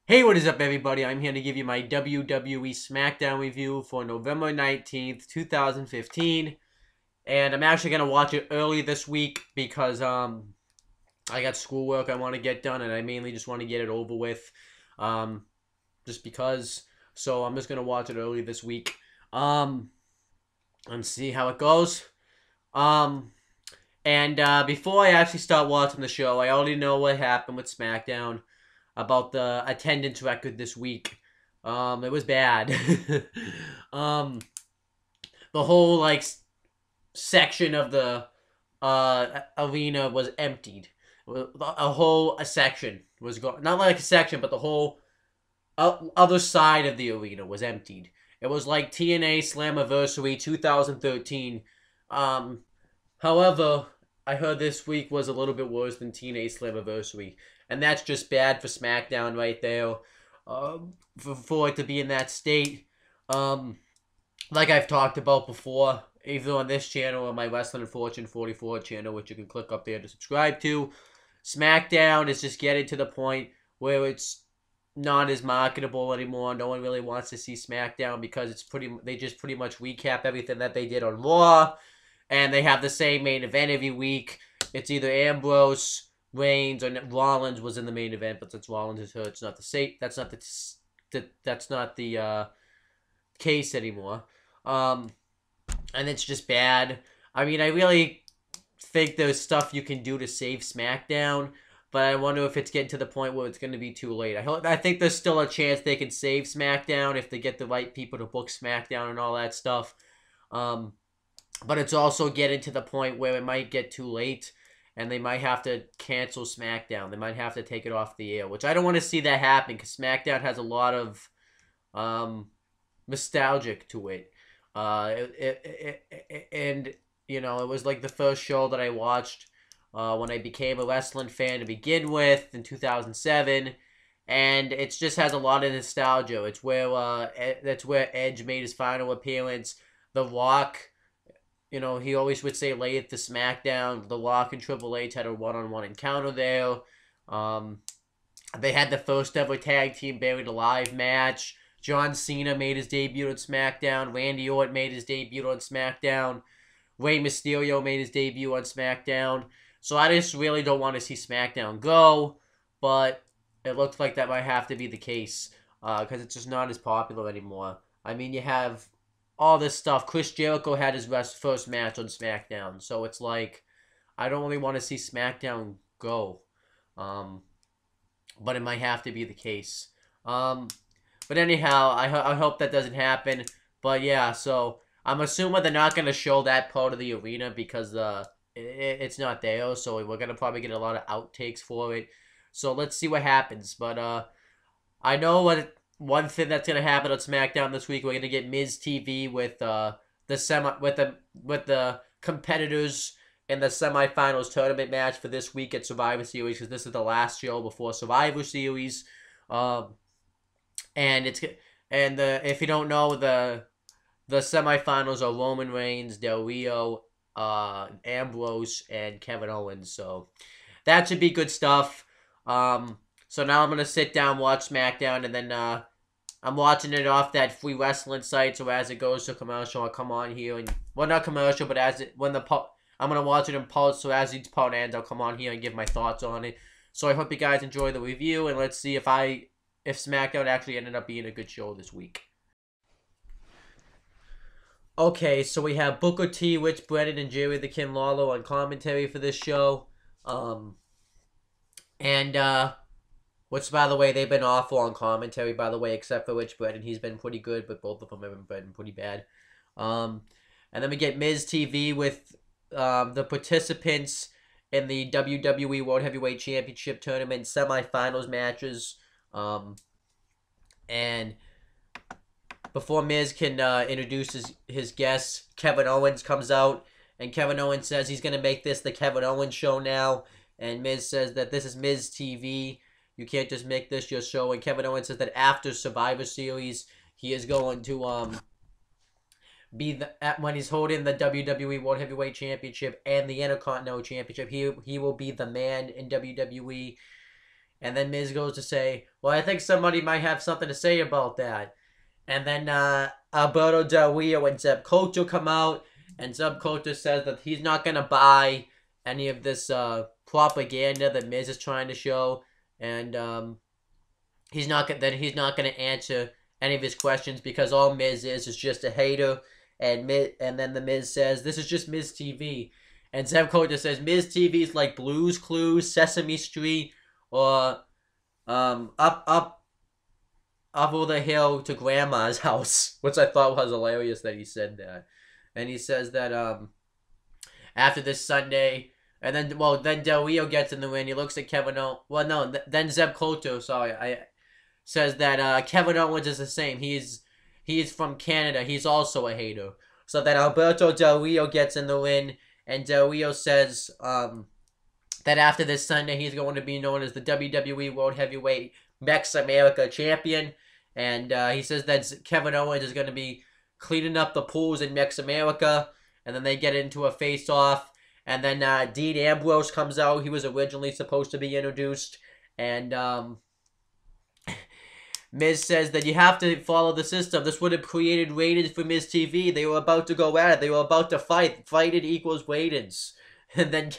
Hey, what is up, everybody? I'm here to give you my WWE Smackdown review for November 19th, 2015. And I'm actually going to watch it early this week because I got schoolwork I want to get done, and I mainly just want to get it over with um, just because. So I'm just going to watch it early this week and see how it goes. Um, and before I actually start watching the show, I already know what happened with Smackdown about the attendance record this week. It was bad. um, the whole section of the arena was emptied. A whole section was gone. Not like a section, but the whole other side of the arena was emptied. It was like TNA Slammiversary 2013. However, I heard this week was a little bit worse than TNA Slammiversary. And that's just bad for SmackDown right there. For it to be in that state. Like I've talked about before, either on this channel or my Wrestling and Fortune 44 channel, which you can click up there to subscribe to. SmackDown is just getting to the point where it's not as marketable anymore. No one really wants to see SmackDown because they just pretty much recap everything that they did on Raw, and they have the same main event every week. It's either Ambrose, Reigns, or Rollins was in the main event, but since Rollins is hurt, it's not the same. That's not the case anymore. And it's just bad. I mean, I really think there's stuff you can do to save SmackDown, but I wonder if it's getting to the point where it's going to be too late. I think there's still a chance they can save SmackDown if they get the right people to book SmackDown and all that stuff. But it's also getting to the point where it might get too late, and they might have to cancel SmackDown. They might have to take it off the air, which I don't want to see that happen because SmackDown has a lot of nostalgic to it. And, you know, it was like the first show that I watched when I became a wrestling fan to begin with in 2007. And it just has a lot of nostalgia. It's where that's where Edge made his final appearance. The Rock, you know, he always would say lay it to SmackDown. The Rock and Triple H had a one-on-one encounter there. They had the first ever tag team buried alive match. John Cena made his debut on SmackDown. Randy Orton made his debut on SmackDown. Rey Mysterio made his debut on SmackDown. So I just really don't want to see SmackDown go, but it looks like that might have to be the case because it's just not as popular anymore. I mean, you have all this stuff. Chris Jericho had his first match on SmackDown, so it's like I don't really want to see SmackDown go, but it might have to be the case. But anyhow, I hope that doesn't happen. But yeah, so I'm assuming they're not going to show that part of the arena because it's not there. So we're going to probably get a lot of outtakes for it. So let's see what happens. But I know one thing that's going to happen on SmackDown this week. We're going to get Miz TV with the competitors in the semifinals tournament match for this week at Survivor Series, because this is the last show before Survivor Series. If you don't know, the semifinals are Roman Reigns, Del Rio, Ambrose, and Kevin Owens. So that should be good stuff. So now I'm gonna sit down, watch SmackDown, and then I'm watching it off that free wrestling site. So as it goes to commercial, I'll come on here and not commercial, but I'm gonna watch it in pulse. So as each part ends, I'll come on here and give my thoughts on it. So I hope you guys enjoy the review, and let's see if SmackDown actually ended up being a good show this week. Okay, so we have Booker T, Rich Brennan, and Jerry the King Lawler on commentary for this show. Which, by the way, they've been awful on commentary, by the way, except for Rich Brennan. He's been pretty good, but both of them have been pretty bad. And then we get Miz TV with the participants in the WWE World Heavyweight Championship Tournament semifinals matches. And before Miz can introduce his guests, Kevin Owens comes out, and Kevin Owens says he's going to make this the Kevin Owens show now, and Miz says that this is Miz TV. You can't just make this your show. And Kevin Owens says that after Survivor Series, he is going to when he's holding the WWE World Heavyweight Championship and the Intercontinental Championship, he will be the man in WWE. And then Miz goes to say, well, I think somebody might have something to say about that. And then Alberto Del Rio and Zeb Coulter come out, and Zeb Coulter says that he's not going to buy any of this propaganda that Miz is trying to show, and he's not going to answer any of his questions because all Miz is just a hater. And then the Miz says, this is just Miz TV. And Zeb Coulter says, Miz TV is like Blue's Clues, Sesame Street, or up over the hill to Grandma's house, which I thought was hilarious that he said that. And he says that after this Sunday, and then Del Rio gets in the ring. He looks at Kevin Owens. Well, no, then Zeb Coulter, says that Kevin Owens is the same. He is from Canada. He's also a hater. So that Alberto Del Rio gets in the ring, and Del Rio says that after this Sunday, he's going to be known as the WWE World Heavyweight Mex America Champion. And he says that Kevin Owens is going to be cleaning up the pools in Mex America. And then they get into a face-off. And then Dean Ambrose comes out. He was originally supposed to be introduced. And Miz says that you have to follow the system. This would have created ratings for Miz TV. They were about to go at it. They were about to fight. Fighting equals ratings. And then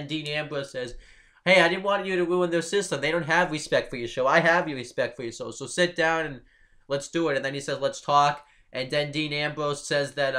Dean Ambrose says, hey, I didn't want you to ruin their system. They don't have respect for your show. I have your respect for your show. So sit down and let's do it. And then he says, let's talk. And then Dean Ambrose says that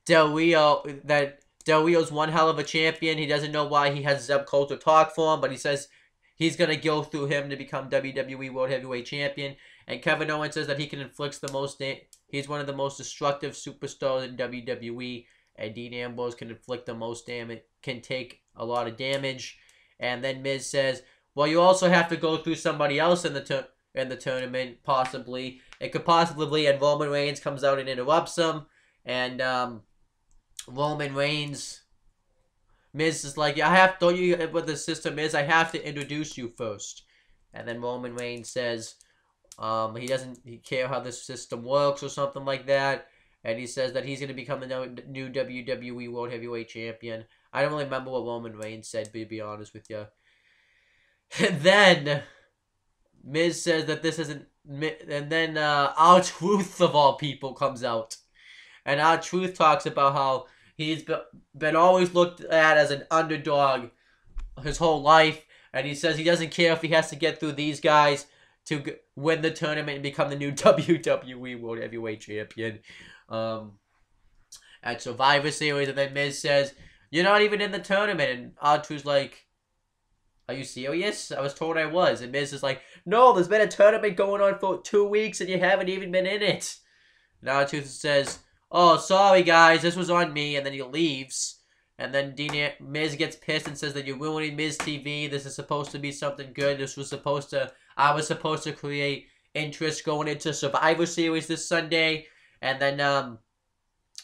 Del Rio's one hell of a champion. He doesn't know why he has Zeb Coulter talk for him, but he says he's going to go through him to become WWE World Heavyweight Champion. And Kevin Owens says that he can inflict the most... He's one of the most destructive superstars in WWE. And Dean Ambrose can inflict the most damage, can take a lot of damage. And then Miz says, well, you also have to go through somebody else in the tournament, possibly. It could possibly, and Roman Reigns comes out and interrupts him. And Roman Reigns, Miz is like, don't you get what the system is? I have to introduce you first. And then Roman Reigns says he doesn't care how this system works or something like that. And he says that he's going to become the new WWE World Heavyweight Champion. I don't really remember what Roman Reigns said, to be honest with you. And then Miz says that this isn't... And then R-Truth, of all people, comes out. And R-Truth talks about how he's been always looked at as an underdog his whole life. And he says he doesn't care if he has to get through these guys to win the tournament and become the new WWE World Heavyweight Champion. At Survivor Series. And then Miz says, you're not even in the tournament. And R-Truth's like, are you serious? I was told I was. And Miz is like, no, there's been a tournament going on for 2 weeks and you haven't even been in it. And R-Truth says, oh, sorry guys, this was on me. And then he leaves. And then Miz gets pissed and says that you're ruining Miz TV. This is supposed to be something good. I was supposed to create interest going into Survivor Series this Sunday. And then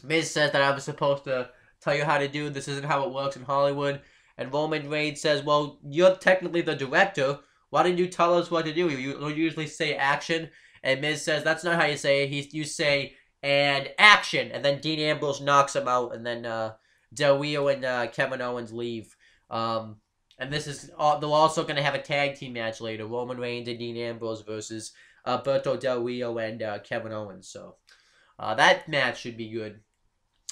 Miz says that I was supposed to tell you how to do. This isn't how it works in Hollywood. And Roman Reigns says, well, you're technically the director. Why didn't you tell us what to do? You usually say action. And Miz says, that's not how you say it. You say, and action. And then Dean Ambrose knocks him out. And then Del Rio and Kevin Owens leave. And this is... they're also going to have a tag team match later. Roman Reigns and Dean Ambrose versus Alberto Del Rio and Kevin Owens. So... that match should be good.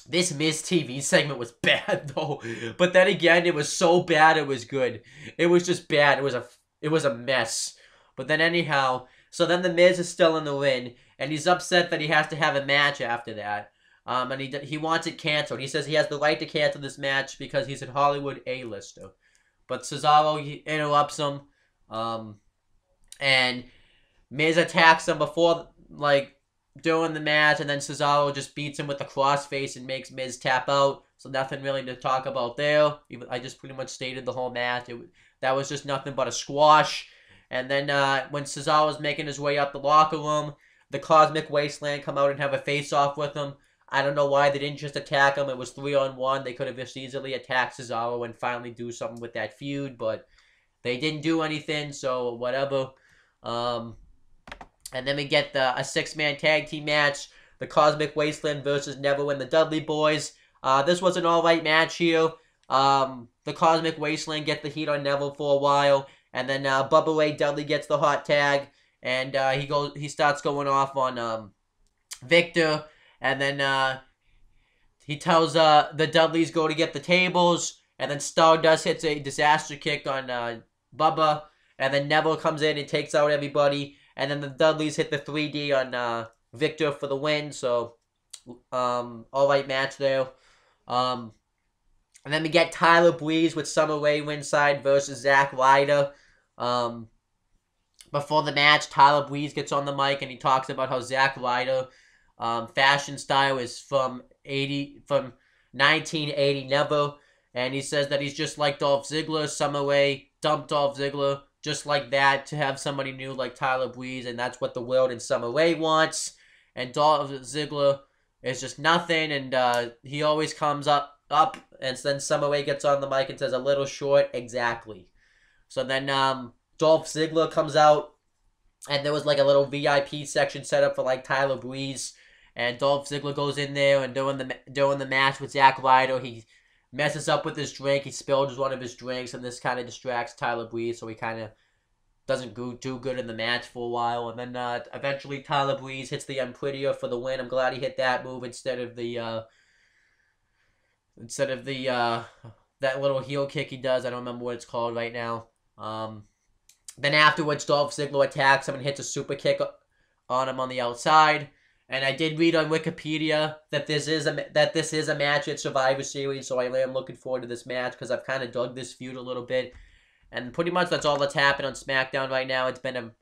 This Miz TV segment was bad though, but then again, it was so bad it was good. It was just bad. It was a mess. But then anyhow, so then the Miz is still in the ring, and he's upset that he has to have a match after that. And he wants it canceled. He says he has the right to cancel this match because he's a Hollywood A-lister. But Cesaro interrupts him, and Miz attacks him before during the match, and then Cesaro just beats him with the crossface and makes Miz tap out. So nothing really to talk about there. I just pretty much stated the whole match. That was just nothing but a squash. And then when Cesaro was making his way up the locker room, the Cosmic Wasteland come out and have a face-off with him. I don't know why they didn't just attack him. It was 3-on-1. They could have just easily attacked Cesaro and finally do something with that feud, but they didn't do anything, so whatever. And then we get a 6-man tag team match. The Cosmic Wasteland versus Neville and the Dudley Boys. This was an alright match here. the Cosmic Wasteland get the heat on Neville for a while, and then Bubba Ray Dudley gets the hot tag, and he starts going off on Victor, and then he tells the Dudleys go to get the tables, and then Stardust hits a disaster kick on Bubba, and then Neville comes in and takes out everybody, and then the Dudleys hit the 3D on Victor for the win. So alright match there. And then we get Tyler Breeze with Summer Rae ringside versus Zack Ryder. Before the match, Tyler Breeze gets on the mic and he talks about how Zack Ryder fashion style is from 1980 never. And he says that he's just like Dolph Ziggler. Summer Rae dumped Dolph Ziggler just like that to have somebody new like Tyler Breeze, and that's what the world and Summer Rae wants. And Dolph Ziggler is just nothing, and he always comes up, and then Summer Rae gets on the mic and says, a little short, exactly. So then Dolph Ziggler comes out, and there was like a little VIP section set up for like Tyler Breeze, and Dolph Ziggler goes in there, and during the match with Zack Ryder, he messes up with his drink. He spilled one of his drinks, and this kind of distracts Tyler Breeze, so he kind of doesn't do good in the match for a while. And then eventually Tyler Breeze hits the Unprettier for the win. I'm glad he hit that move instead of the that little heel kick he does. I don't remember what it's called right now. Then afterwards, Dolph Ziggler attacks him and hits a super kick on him on the outside. And I did read on Wikipedia that this is a match at Survivor Series, so I am looking forward to this match because I've kind of dug this feud a little bit. And pretty much that's all that's happened on SmackDown right now. It's been a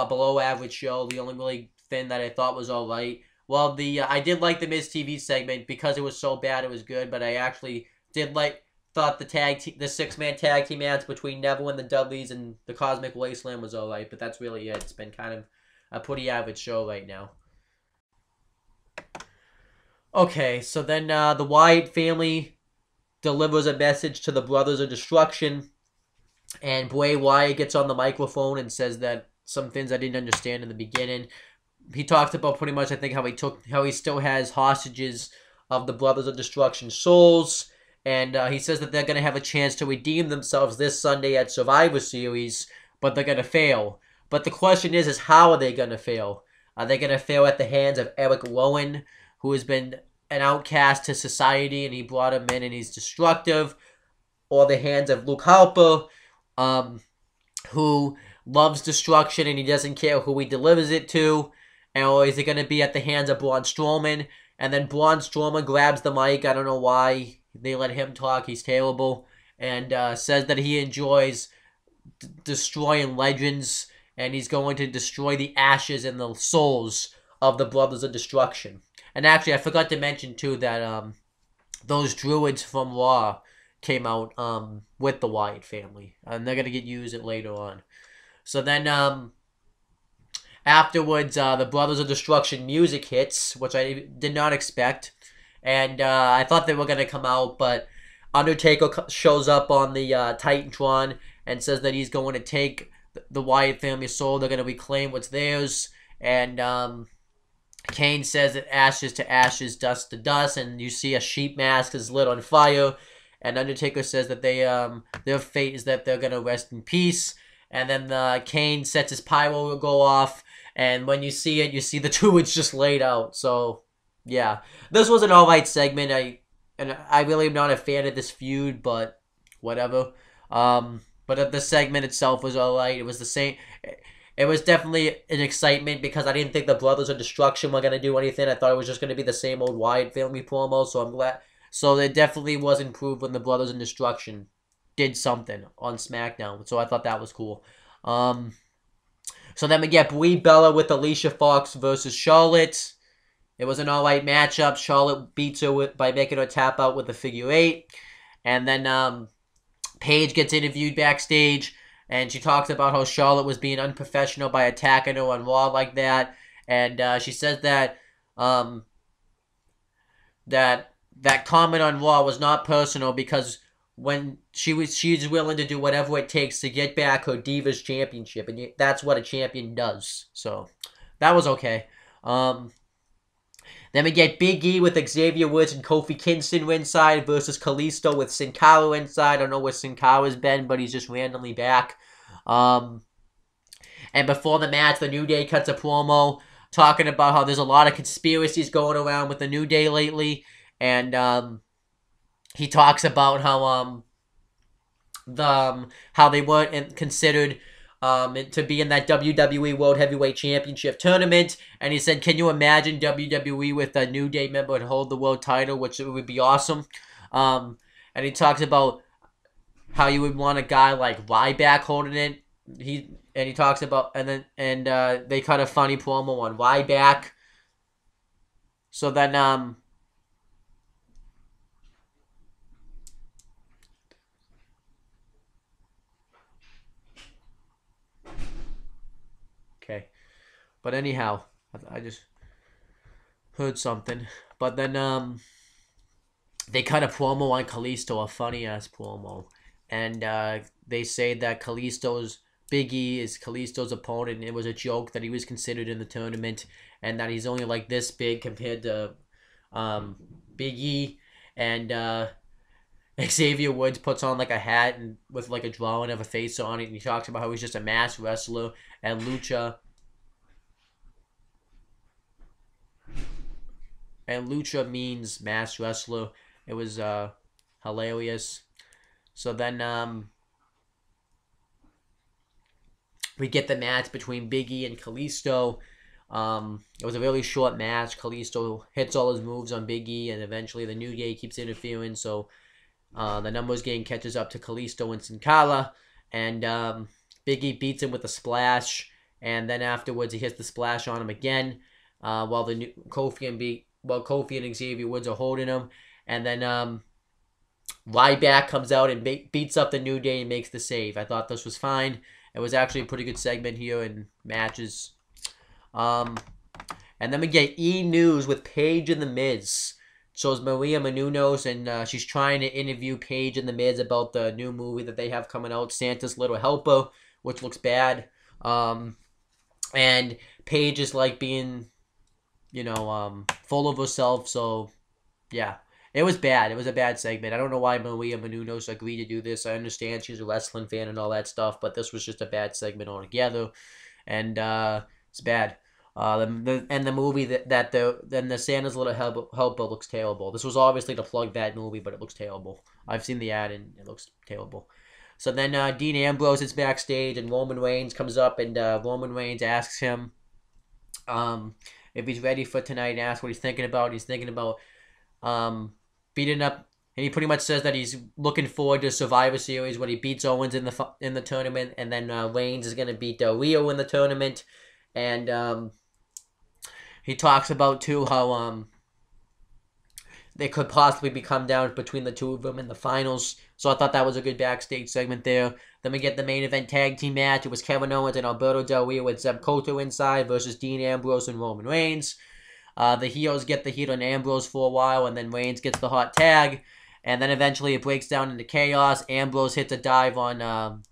below average show. The only really thing that I thought was all right. Well, I did like the Miz TV segment because it was so bad it was good, but I actually thought the 6-man tag team match between Neville and the Dudleys and the Cosmic Wasteland was all right, but that's really it. It's been kind of a pretty average show right now. Okay, so then the Wyatt family delivers a message to the Brothers of Destruction, and Bray Wyatt gets on the microphone and says that some things I didn't understand in the beginning. He talked about pretty much, I think, how he still has hostages of the Brothers of Destruction souls, and he says that they're going to have a chance to redeem themselves this Sunday at Survivor Series, but they're going to fail. But the question is how are they going to fail? Are they going to fail at the hands of Eric Rowan, who has been an outcast to society, and he brought him in and he's destructive, or the hands of Luke Harper, who loves destruction and he doesn't care who he delivers it to, or is it going to be at the hands of Braun Strowman? And then Braun Strowman grabs the mic, I don't know why they let him talk, he's terrible, and says that he enjoys destroying legends, and he's going to destroy the ashes and the souls of the Brothers of Destruction. And actually, I forgot to mention, too, that those druids from Raw came out with the Wyatt family. And they're going to get used later on. So then, afterwards, the Brothers of Destruction music hits, which I did not expect. And I thought they were going to come out, but Undertaker shows up on the Titantron and says that he's going to take the Wyatt family soul. They're going to reclaim what's theirs. And Kane says that ashes to ashes, dust to dust, and you see a sheep mask is lit on fire. And Undertaker says that their fate is that they're gonna rest in peace. And then Kane sets his pyro to go off, and when you see it, you see the druids just laid out. So yeah, this was an alright segment. I really am not a fan of this feud, but whatever. But the segment itself was alright. It was the same. It was definitely an excitement because I didn't think the Brothers of Destruction were going to do anything. I thought it was just going to be the same old Wyatt family promo, so I'm glad. So it definitely was improved when the Brothers of Destruction did something on SmackDown, so I thought that was cool. So then we get Brie Bella with Alicia Fox versus Charlotte. It was an alright matchup. Charlotte beats her by making her tap out with a figure 8. And then Paige gets interviewed backstage. And she talks about how Charlotte was being unprofessional by attacking her on Raw like that. And she says that that comment on Raw was not personal because when she's willing to do whatever it takes to get back her Divas Championship. And that's what a champion does. So that was okay. Then we get Big E with Xavier Woods and Kofi Kingston ringside versus Kalisto with Sin Cara inside. I don't know where Sin Cara's been, but he's just randomly back. And before the match, the New Day cuts a promo talking about how there's a lot of conspiracies going around with the New Day lately. And he talks about how they weren't considered to be in that WWE World Heavyweight Championship tournament. And he said, can you imagine WWE with a New Day member to hold the world title, which would be awesome. And he talks about how you would want a guy like Ryback holding it. He talks about, and they cut a funny promo on Ryback. So then okay. But anyhow, I just heard something. But then they cut a promo on Kalisto, a funny ass promo. And they say that Big E is Kalisto's opponent, and it was a joke that he was considered in the tournament, and that he's only like this big compared to Big E. And Xavier Woods puts on like a hat and with like a drawing of a face on it, and he talks about how he's just a masked wrestler. And Lucha means masked wrestler. It was hilarious. So then we get the match between Big E and Kalisto. It was a really short match. Kalisto hits all his moves on Big E, and eventually the New Day keeps interfering. So the numbers game catches up to Kalisto and Sin Cara, and Big E beats him with a splash. And then afterwards, he hits the splash on him again, while Kofi and Xavier Woods are holding him. And then Ryback comes out and beats up the New Day and makes the save. I thought this was fine. It was actually a pretty good segment here in matches. And then we get E-News with Paige and The Miz. Shows Maria Menounos, and she's trying to interview Paige and The Miz about the new movie that they have coming out, Santa's Little Helper, which looks bad. And Paige is like being, full of herself. So, yeah. It was bad. It was a bad segment. I don't know why Maria Menounos agreed to do this. I understand she's a wrestling fan and all that stuff, but this was just a bad segment altogether, and it's bad. The movie the Santa's Little Helper looks terrible. This was obviously to plug that movie, but it looks terrible. I've seen the ad and it looks terrible. So then Dean Ambrose is backstage, and Roman Reigns comes up, and Roman Reigns asks him if he's ready for tonight, and asks what he's thinking about. He's thinking about beating up, and he pretty much says that he's looking forward to Survivor Series when he beats Owens in the tournament, and then Reigns is gonna beat Del Rio in the tournament, and he talks about too how they could possibly come down between the two of them in the finals. So I thought that was a good backstage segment there. Then we get the main event tag team match. It was Kevin Owens and Alberto Del Rio with Zeb Coulter inside versus Dean Ambrose and Roman Reigns. The heels get the heat on Ambrose for a while, and then Reigns gets the hot tag. And then eventually it breaks down into chaos. Ambrose hits a dive on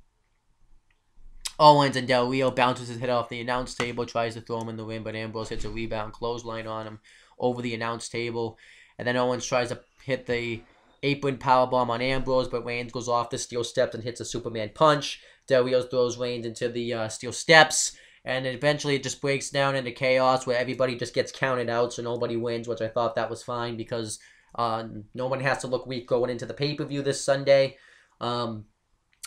Owens, and Del Rio bounces his head off the announce table, tries to throw him in the ring, but Ambrose hits a rebound clothesline on him over the announce table. And then Owens tries to hit the apron powerbomb on Ambrose, but Reigns goes off the steel steps and hits a Superman punch. Del Rio throws Reigns into the steel steps. And eventually it just breaks down into chaos where everybody just gets counted out, so nobody wins, which I thought that was fine because no one has to look weak going into the pay-per-view this Sunday. And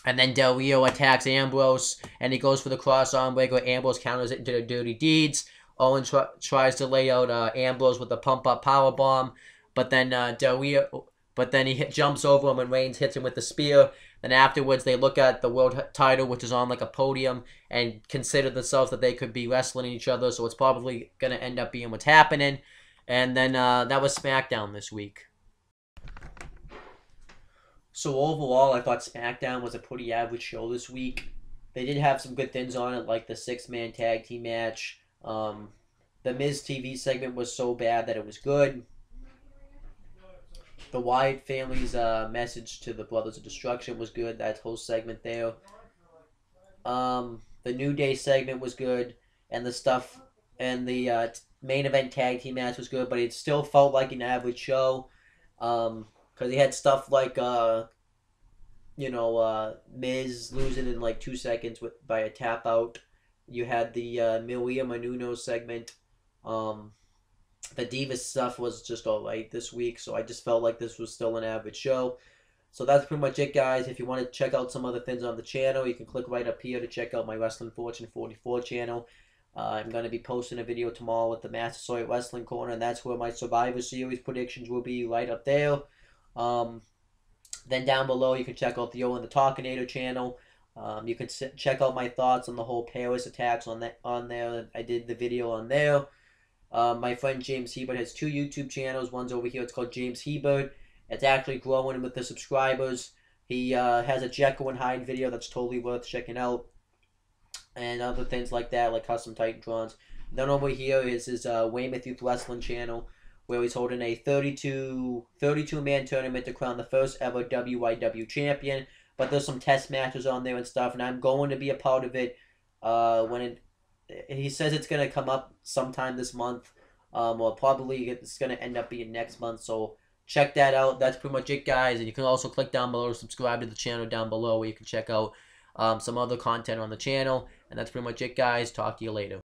then Del Rio attacks Ambrose, and he goes for the cross-arm breaker. Ambrose counters it into the dirty deeds. Owens tries to lay out Ambrose with a pump-up powerbomb, but then he jumps over him, and Reigns hits him with the spear. Then afterwards, they look at the world title, which is on like a podium, and consider themselves that they could be wrestling each other. So it's probably going to end up being what's happening. And then that was SmackDown this week. So overall, I thought SmackDown was a pretty average show this week. They did have some good things on it, like the 6-man tag team match. The Miz TV segment was so bad that it was good. The Wyatt family's message to the Brothers of Destruction was good. That whole segment there. The New Day segment was good, and the stuff and the main event tag team match was good, but it still felt like an average show. Because he had stuff like Miz losing in like 2 seconds by a tap out. You had the Maria Menounos segment. The Divas stuff was just alright this week, so I just felt like this was still an average show. So that's pretty much it, guys. If you want to check out some other things on the channel, you can click right up here to check out my Wrestling Fortune 44 channel. I'm going to be posting a video tomorrow with the Massasoit Wrestling Corner, and that's where my Survivor Series predictions will be, right up there. Then down below, you can check out the Owen the Talkinator channel. You can check out my thoughts on the whole Paris attacks on there. I did the video on there. My friend James Hebert has 2 YouTube channels. One's over here. It's called James Hebert. It's actually growing with the subscribers. He has a Jekyll and Hyde video that's totally worth checking out. And other things like that, like custom Titantrons. Then over here is his Weymouth Youth Wrestling channel, where he's holding a 32-man tournament to crown the first ever WYW champion. But there's some test matches on there and stuff, and I'm going to be a part of it. He says it's going to come up sometime this month, or probably it's going to end up being next month, so check that out. That's pretty much it, guys, and you can also click down below to subscribe to the channel down below, where you can check out some other content on the channel, and that's pretty much it, guys. Talk to you later.